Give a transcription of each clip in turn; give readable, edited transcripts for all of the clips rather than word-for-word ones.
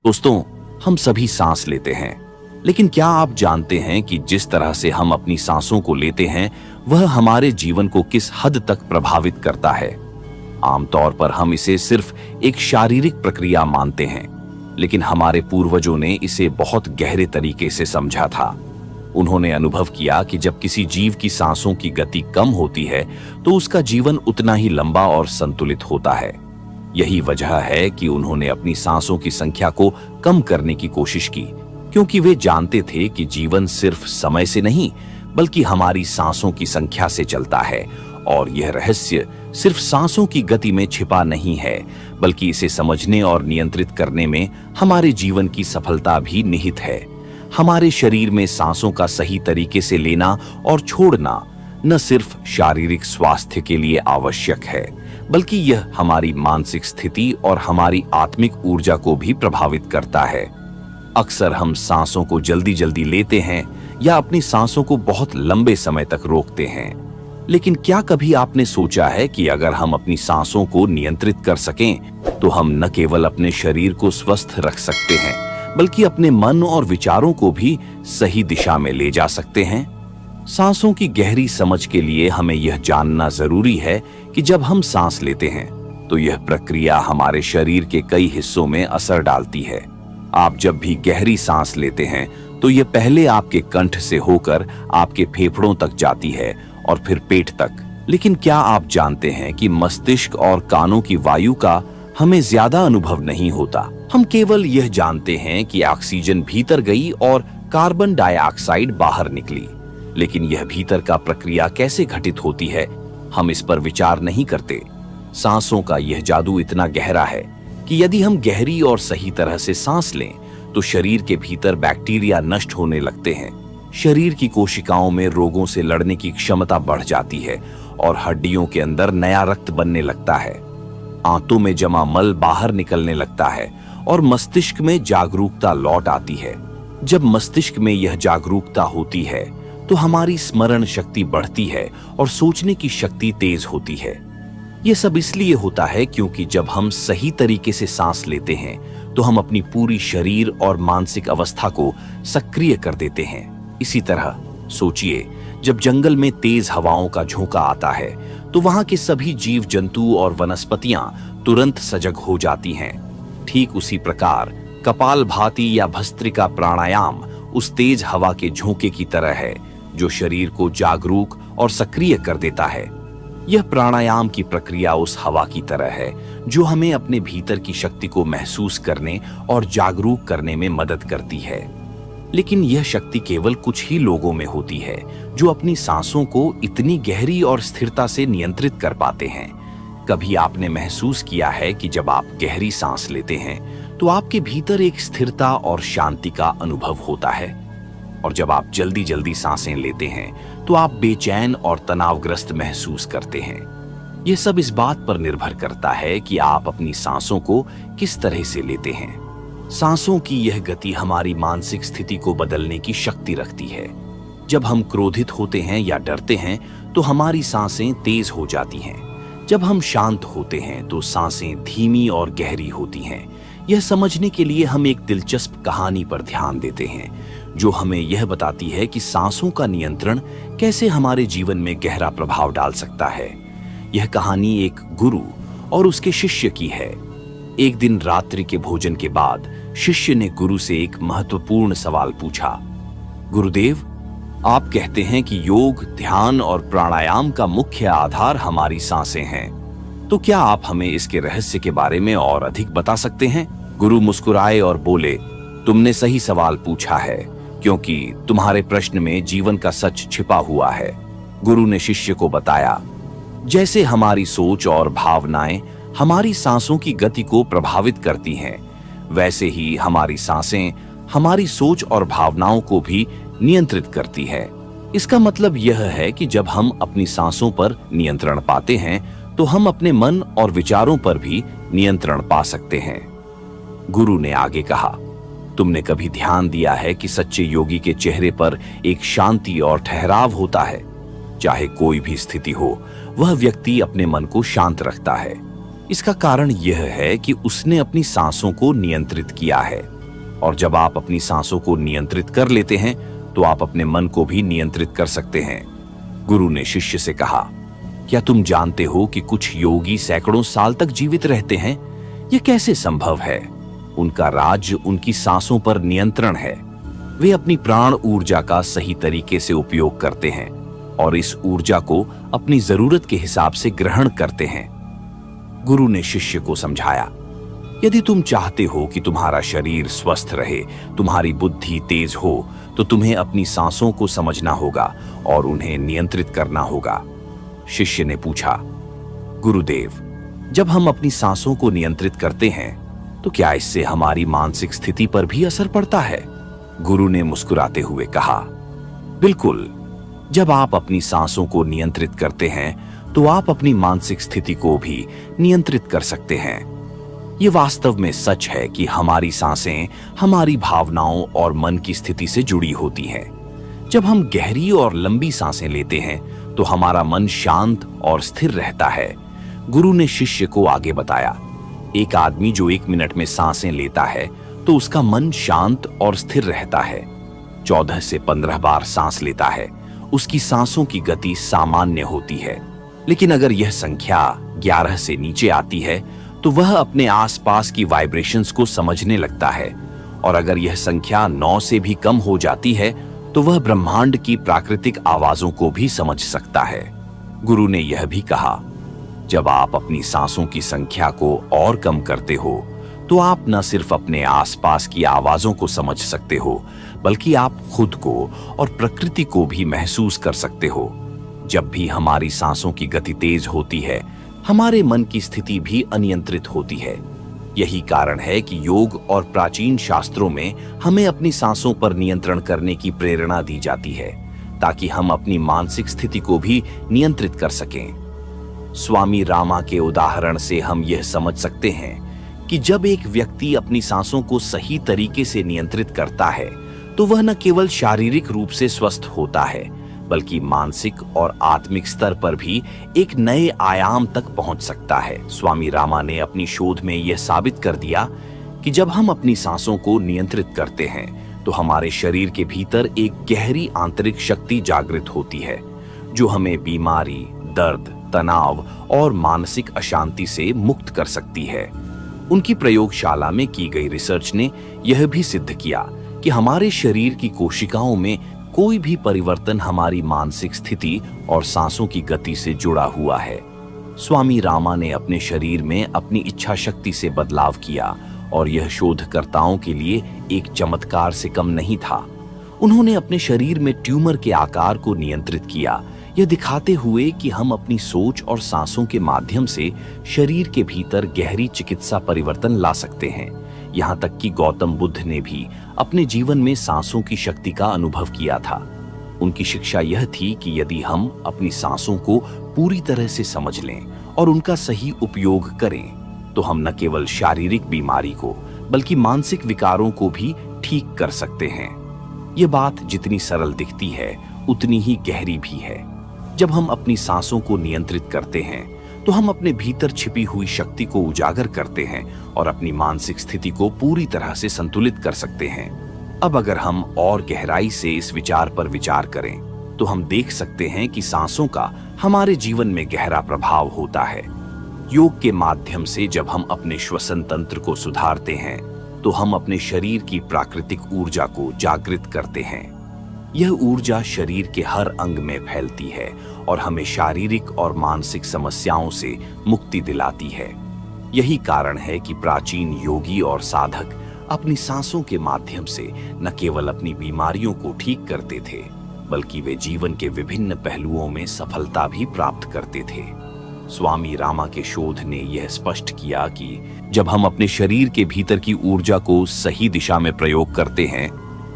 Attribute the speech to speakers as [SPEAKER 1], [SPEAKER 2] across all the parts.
[SPEAKER 1] दोस्तों, हम सभी सांस लेते हैं, लेकिन क्या आप जानते हैं कि जिस तरह से हम अपनी सांसों को लेते हैं वह हमारे जीवन को किस हद तक प्रभावित करता है। आमतौर पर हम इसे सिर्फ एक शारीरिक प्रक्रिया मानते हैं, लेकिन हमारे पूर्वजों ने इसे बहुत गहरे तरीके से समझा था। उन्होंने अनुभव किया कि जब किसी जीव की सांसों की गति कम होती है तो उसका जीवन उतना ही लंबा और संतुलित होता है। यही वजह है कि उन्होंने अपनी सांसों की संख्या को कम करने की कोशिश की, क्योंकि वे जानते थे कि जीवन सिर्फ समय से नहीं बल्कि हमारी सांसों की संख्या से चलता है। और यह रहस्य सिर्फ सांसों की गति में छिपा नहीं है, बल्कि इसे समझने और नियंत्रित करने में हमारे जीवन की सफलता भी निहित है। हमारे शरीर में सांसों का सही तरीके से लेना और छोड़ना न सिर्फ शारीरिक स्वास्थ्य के लिए आवश्यक है, बल्कि यह हमारी मानसिक स्थिति और हमारी आत्मिक ऊर्जा को भी प्रभावित करता है। अक्सर हम सांसों को जल्दी जल्दी लेते हैं या अपनी सांसों को बहुत लंबे समय तक रोकते हैं। लेकिन क्या कभी आपने सोचा है कि अगर हम अपनी सांसों को नियंत्रित कर सकें तो हम न केवल अपने शरीर को स्वस्थ रख सकते हैं, बल्कि अपने मन और विचारों को भी सही दिशा में ले जा सकते हैं। सांसों की गहरी समझ के लिए हमें यह जानना जरूरी है कि जब हम सांस लेते हैं तो यह प्रक्रिया हमारे शरीर के कई हिस्सों में असर डालती है। आप जब भी गहरी सांस लेते हैं तो यह पहले आपके कंठ से होकर आपके फेफड़ों तक जाती है और फिर पेट तक। लेकिन क्या आप जानते हैं कि मस्तिष्क और कानों की वायु का हमें ज्यादा अनुभव नहीं होता। हम केवल यह जानते हैं कि ऑक्सीजन भीतर गई और कार्बन डाइऑक्साइड बाहर निकली, लेकिन यह भीतर का प्रक्रिया कैसे घटित होती है हम इस पर विचार नहीं करते। सांसों का यह जादू इतना गहरा है कि यदि हम गहरी और सही तरह से सांस लें तो शरीर के भीतर बैक्टीरिया नष्ट होने लगते हैं, शरीर की कोशिकाओं में रोगों से लड़ने की क्षमता बढ़ जाती है और हड्डियों के अंदर नया रक्त बनने लगता है। आंतों में जमा मल बाहर निकलने लगता है और मस्तिष्क में जागरूकता लौट आती है। जब मस्तिष्क में यह जागरूकता होती है तो हमारी स्मरण शक्ति बढ़ती है और सोचने की शक्ति तेज होती है। यह सब इसलिए होता है क्योंकि जब हम सही तरीके से सांस लेते हैं तो हम अपनी पूरी शरीर और मानसिक अवस्था को सक्रिय कर देते हैं। इसी तरह सोचिए, जब जंगल में तेज हवाओं का झोंका आता है तो वहां के सभी जीव जंतु और वनस्पतियां तुरंत सजग हो जाती हैं। ठीक उसी प्रकार कपालभाति या भस्त्रिका प्राणायाम उस तेज हवा के झोंके की तरह है जो शरीर को जागरूक और सक्रिय कर देता है। यह प्राणायाम की प्रक्रिया उस हवा की तरह है जो हमें अपने भीतर की शक्ति को महसूस करने और जागरूक करने में मदद करती है। लेकिन यह शक्ति केवल कुछ ही लोगों में होती है जो अपनी सांसों को इतनी गहरी और स्थिरता से नियंत्रित कर पाते हैं। कभी आपने महसूस किया है कि जब आप गहरी सांस लेते हैं तो आपके भीतर एक स्थिरता और शांति का अनुभव होता है, और जब आप जल्दी जल्दी सांसें लेते हैं तो आप बेचैन और तनावग्रस्त महसूस करते हैं। यह सब इस बात पर निर्भर करता है कि आप अपनी सांसों को किस तरह से लेते हैं। सांसों की यह गति हमारी मानसिक स्थिति को बदलने की शक्ति रखती है। जब हम क्रोधित होते हैं या डरते हैं तो हमारी सांसें तेज हो जाती हैं। जब हम शांत होते हैं तो सांसें धीमी और गहरी होती हैं। यह समझने के लिए हम एक दिलचस्प कहानी पर ध्यान देते हैं जो हमें यह बताती है कि सांसों का नियंत्रण कैसे हमारे जीवन में गहरा प्रभाव डाल सकता है। यह कहानी एक गुरु और उसके शिष्य की है। एक दिन रात्रि के भोजन के बाद शिष्य ने गुरु से एक महत्वपूर्ण सवाल पूछा। गुरुदेव, आप कहते हैं कि योग, ध्यान और प्राणायाम का मुख्य आधार हमारी सांसें हैं, तो क्या आप हमें इसके रहस्य के बारे में और अधिक बता सकते हैं? गुरु मुस्कुराए और बोले, तुमने सही सवाल पूछा है, क्योंकि तुम्हारे प्रश्न में जीवन का सच छिपा हुआ है। गुरु ने शिष्य को बताया, जैसे हमारी सोच और भावनाएं हमारी सांसों की गति को प्रभावित करती हैं, वैसे ही हमारी सांसें हमारी सोच और भावनाओं को भी नियंत्रित करती है। इसका मतलब यह है कि जब हम अपनी सांसों पर नियंत्रण पाते हैं तो हम अपने मन और विचारों पर भी नियंत्रण पा सकते हैं। गुरु ने आगे कहा, तुमने कभी ध्यान दिया है कि सच्चे योगी के चेहरे पर एक शांति और ठहराव होता है। चाहे कोई भी स्थिति हो, वह व्यक्ति अपने मन को शांत रखता है। इसका कारण यह है कि उसने अपनी सांसों को नियंत्रित किया है। और जब आप अपनी सांसों को नियंत्रित कर लेते हैं तो आप अपने मन को भी नियंत्रित कर सकते हैं। गुरु ने शिष्य से कहा, क्या तुम जानते हो कि कुछ योगी सैकड़ों साल तक जीवित रहते हैं? यह कैसे संभव है? उनका राज उनकी सांसों पर नियंत्रण है। वे अपनी प्राण ऊर्जा का सही तरीके से उपयोग करते हैं और इस ऊर्जा को अपनी जरूरत के हिसाब से ग्रहण करते हैं। गुरु ने शिष्य को समझाया, यदि तुम चाहते हो कि तुम्हारा शरीर स्वस्थ रहे, तुम्हारी बुद्धि तेज हो, तो तुम्हें अपनी सांसों को समझना होगा और उन्हें नियंत्रित करना होगा। शिष्य ने पूछा, गुरुदेव, जब हम अपनी सांसों को नियंत्रित करते हैं तो क्या इससे हमारी मानसिक स्थिति पर भी असर पड़ता है? गुरु ने मुस्कुराते हुए कहा, बिल्कुल। जब आप अपनी सांसों को नियंत्रित करते हैं तो आप अपनी मानसिक स्थिति को भी नियंत्रित कर सकते हैं। ये वास्तव में सच है कि हमारी सांसें हमारी भावनाओं और मन की स्थिति से जुड़ी होती हैं। जब हम गहरी और लंबी सांसें लेते हैं तो हमारा मन शांत और स्थिर रहता है। गुरु ने शिष्य को आगे बताया, एक आदमी जो 1 मिनट में सांसें लेता है तो उसका मन शांत और स्थिर रहता है। 14 से 15 बार सांस लेता है, उसकी सांसों की गति सामान्य होती है। लेकिन अगर यह संख्या 11 से नीचे आती है तो वह अपने आसपास की वाइब्रेशंस को समझने लगता है, और अगर यह संख्या 9 से भी कम हो जाती है तो वह ब्रह्मांड की प्राकृतिक आवाजों को भी समझ सकता है। गुरु ने यह भी कहा, जब आप अपनी सांसों की संख्या को और कम करते हो तो आप न सिर्फ अपने आसपास की आवाजों को समझ सकते हो, बल्कि आप खुद को और प्रकृति को भी महसूस कर सकते हो। जब भी हमारी सांसों की गति तेज होती है, हमारे मन की स्थिति भी अनियंत्रित होती है। यही कारण है कि योग और प्राचीन शास्त्रों में हमें अपनी सांसों पर नियंत्रण करने की प्रेरणा दी जाती है, ताकि हम अपनी मानसिक स्थिति को भी नियंत्रित कर सकें। स्वामी रामा के उदाहरण से हम यह समझ सकते हैं कि जब एक व्यक्ति अपनी सांसों को सही तरीके से नियंत्रित करता है तो वह न केवल शारीरिक रूप से स्वस्थ होता है, बल्कि मानसिक और आत्मिक स्तर पर भी एक नए आयाम तक पहुंच सकता है। स्वामी रामा ने अपनी शोध में यह साबित कर दिया कि जब हम अपनी सांसों को नियंत्रित करते हैं तो हमारे शरीर के भीतर एक गहरी आंतरिक शक्ति जागृत होती है, जो हमें बीमारी, दर्द, तनाव और मानसिक अशांति से मुक्त कर सकती है। उनकी प्रयोगशाला में की गई रिसर्च ने यह भी सिद्ध किया कि हमारे शरीर की कोशिकाओं में कोई भी परिवर्तन हमारी मानसिक स्थिति और सांसों की गति से जुड़ा हुआ है। स्वामी रामा ने अपने शरीर में अपनी इच्छा शक्ति से बदलाव किया और यह शोधकर्ताओं के लिए एक चमत्कार से कम नहीं था। उन्होंने अपने शरीर में ट्यूमर के आकार को नियंत्रित किया, यह दिखाते हुए कि हम अपनी सोच और सांसों के माध्यम से शरीर के भीतर गहरी चिकित्सा परिवर्तन ला सकते हैं। यहाँ तक कि गौतम बुद्ध ने भी अपने जीवन में सांसों की शक्ति का अनुभव किया था। उनकी शिक्षा यह थी कि यदि हम अपनी सांसों को पूरी तरह से समझ लें और उनका सही उपयोग करें तो हम न केवल शारीरिक बीमारी को बल्कि मानसिक विकारों को भी ठीक कर सकते हैं। यह बात जितनी सरल दिखती है उतनी ही गहरी भी है। जब हम अपनी सांसों को नियंत्रित करते हैं तो हम अपने भीतर छिपी हुई शक्ति को उजागर करते हैं और अपनी मानसिक स्थिति को पूरी तरह से संतुलित कर सकते हैं। अब अगर हम और गहराई से इस विचार पर विचार करें तो हम देख सकते हैं कि सांसों का हमारे जीवन में गहरा प्रभाव होता है। योग के माध्यम से जब हम अपने श्वसन तंत्र को सुधारते हैं तो हम अपने शरीर की प्राकृतिक ऊर्जा को जागृत करते हैं। यह ऊर्जा शरीर के हर अंग में फैलती है और हमें शारीरिक और मानसिक समस्याओं से मुक्ति दिलाती है। यही कारण है कि प्राचीन योगी और साधक अपनी सांसों के माध्यम से न केवल अपनी बीमारियों को ठीक करते थे, बल्कि वे जीवन के विभिन्न पहलुओं में सफलता भी प्राप्त करते थे। स्वामी रामा के शोध ने यह स्पष्ट किया कि जब हम अपने शरीर के भीतर की ऊर्जा को सही दिशा में प्रयोग करते हैं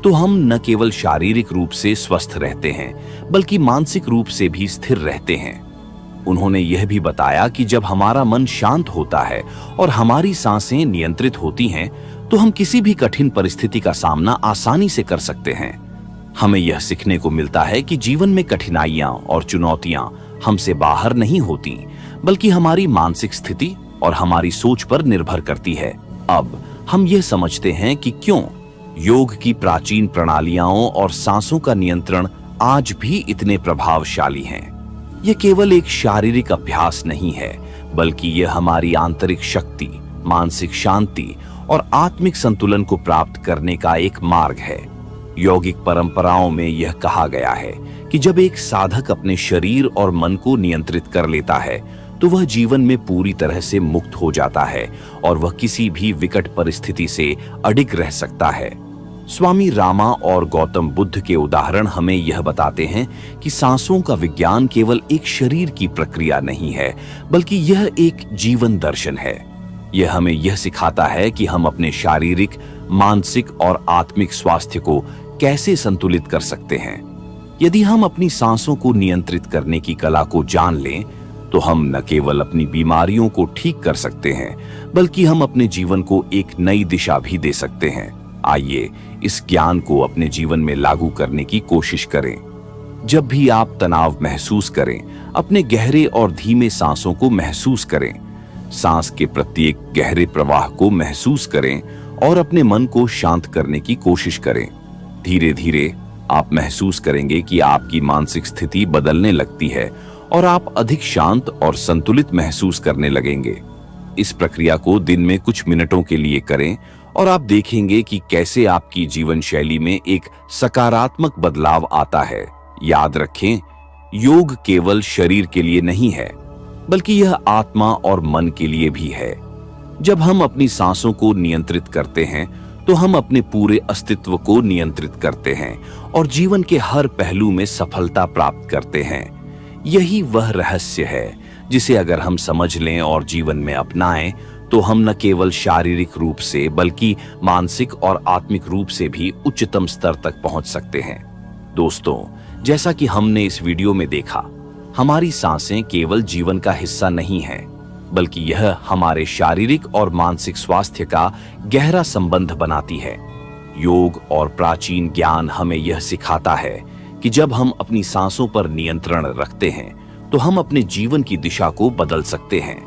[SPEAKER 1] तो हम न केवल शारीरिक रूप से स्वस्थ रहते हैं, बल्कि मानसिक रूप से भी स्थिर रहते हैं। उन्होंने यह भी बताया कि जब हमारा मन शांत होता है और हमारी सांसें नियंत्रित होती हैं, तो हम किसी भी कठिन परिस्थिति का सामना आसानी से कर सकते हैं। हमें यह सीखने को मिलता है कि जीवन में कठिनाइयां और चुनौतियां हमसे बाहर नहीं होती, बल्कि हमारी मानसिक स्थिति और हमारी सोच पर निर्भर करती है। अब हम यह समझते हैं कि क्यों योग की प्राचीन प्रणालियां और सांसों का नियंत्रण आज भी इतने प्रभावशाली हैं। यह केवल एक शारीरिक अभ्यास नहीं है, बल्कि यह हमारी आंतरिक शक्ति, मानसिक शांति और आत्मिक संतुलन को प्राप्त करने का एक मार्ग है। यौगिक परंपराओं में यह कहा गया है कि जब एक साधक अपने शरीर और मन को नियंत्रित कर लेता है तो वह जीवन में पूरी तरह से मुक्त हो जाता है और वह किसी भी विकट परिस्थिति से अडिग रह सकता है। स्वामी रामा और गौतम बुद्ध के उदाहरण हमें यह बताते हैं कि सांसों का विज्ञान केवल एक शरीर की प्रक्रिया नहीं है, बल्कि यह एक जीवन दर्शन है। यह हमें यह सिखाता है कि हम अपने शारीरिक, मानसिक और आत्मिक स्वास्थ्य को कैसे संतुलित कर सकते हैं। यदि हम अपनी सांसों को नियंत्रित करने की कला को जान लें, तो हम न केवल अपनी बीमारियों को ठीक कर सकते हैं, बल्कि हम अपने जीवन को एक नई दिशा भी दे सकते हैं। आइए इस ज्ञान को अपने जीवन में लागू करने की कोशिश करें। जब भी आप तनाव महसूस करें, अपने गहरे और धीमे सांसों को महसूस करें। सांस के प्रत्येक गहरे प्रवाह को महसूस करें और अपने मन को शांत करने की कोशिश करें। धीरे धीरे आप महसूस करेंगे कि आपकी मानसिक स्थिति बदलने लगती है और आप अधिक शांत और संतुलित महसूस करने लगेंगे। इस प्रक्रिया को दिन में कुछ मिनटों के लिए करें और आप देखेंगे कि कैसे आपकी जीवन शैली में एक सकारात्मक बदलाव आता है। याद रखें, योग केवल शरीर के लिए नहीं है, बल्कि यह आत्मा और मन के लिए भी है। जब हम अपनी सांसों को नियंत्रित करते हैं, तो हम अपने पूरे अस्तित्व को नियंत्रित करते हैं और जीवन के हर पहलू में सफलता प्राप्त करते हैं। यही वह रहस्य है जिसे अगर हम समझ लें और जीवन में अपनाएं, तो हम न केवल शारीरिक रूप से बल्कि मानसिक और आत्मिक रूप से भी उच्चतम स्तर तक पहुंच सकते हैं। दोस्तों, जैसा कि हमने इस वीडियो में देखा, हमारी सांसें केवल जीवन का हिस्सा नहीं हैं, बल्कि यह हमारे शारीरिक और मानसिक स्वास्थ्य का गहरा संबंध बनाती है। योग और प्राचीन ज्ञान हमें यह सिखाता है कि जब हम अपनी सांसों पर नियंत्रण रखते हैं, तो हम अपने जीवन की दिशा को बदल सकते हैं।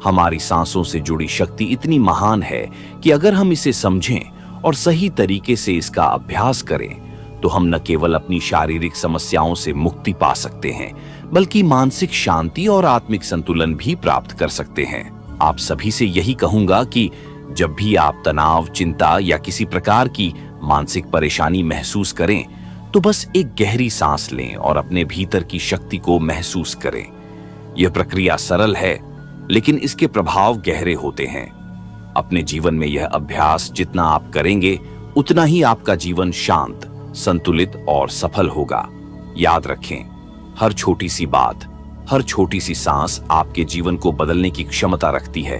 [SPEAKER 1] हमारी सांसों से जुड़ी शक्ति इतनी महान है कि अगर हम इसे समझें और सही तरीके से इसका अभ्यास करें, तो हम न केवल अपनी शारीरिक समस्याओं से मुक्ति पा सकते हैं, बल्कि मानसिक शांति और आत्मिक संतुलन भी प्राप्त कर सकते हैं। आप सभी से यही कहूंगा कि जब भी आप तनाव, चिंता या किसी प्रकार की मानसिक परेशानी महसूस करें, तो बस एक गहरी सांस लें और अपने भीतर की शक्ति को महसूस करें। यह प्रक्रिया सरल है, लेकिन इसके प्रभाव गहरे होते हैं। अपने जीवन में यह अभ्यास जितना आप करेंगे, उतना ही आपका जीवन शांत, संतुलित और सफल होगा। याद रखें, हर छोटी सी बात, हर छोटी सी सांस आपके जीवन को बदलने की क्षमता रखती है।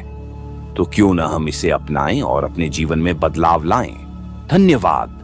[SPEAKER 1] तो क्यों न हम इसे अपनाएं और अपने जीवन में बदलाव लाएं। धन्यवाद।